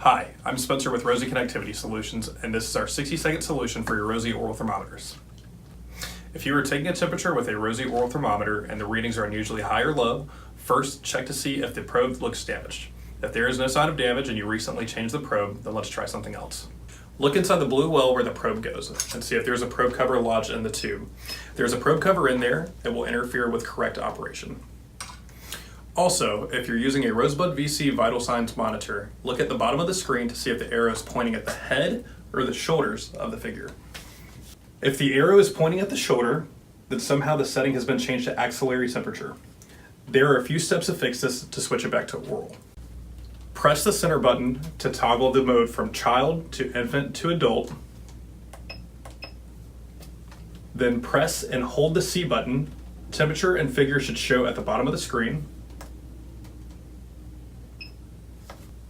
Hi, I'm Spencer with Rosie Connectivity Solutions, and this is our 60-second solution for your Rosie Oral Thermometers. If you are taking a temperature with a Rosie Oral Thermometer and the readings are unusually high or low, first check to see if the probe looks damaged. If there is no sign of damage and you recently changed the probe, then let's try something else. Look inside the blue well where the probe goes and see if there's a probe cover lodged in the tube. If there's a probe cover in there, it will interfere with correct operation. Also, if you're using a Rosebud VC vital signs monitor, look at the bottom of the screen to see if the arrow is pointing at the head or the shoulders of the figure. If the arrow is pointing at the shoulder, then somehow the setting has been changed to axillary temperature. There are a few steps to fix this to switch it back to oral. Press the center button to toggle the mode from child to infant to adult. Then press and hold the C button. Temperature and figure should show at the bottom of the screen.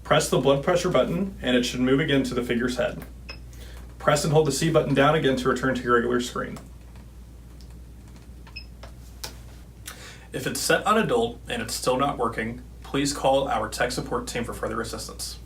Press the blood pressure button and it should move again to the figure's head. Press and hold the C button down again to return to your regular screen. If it's set on adult and it's still not working, please call our tech support team for further assistance.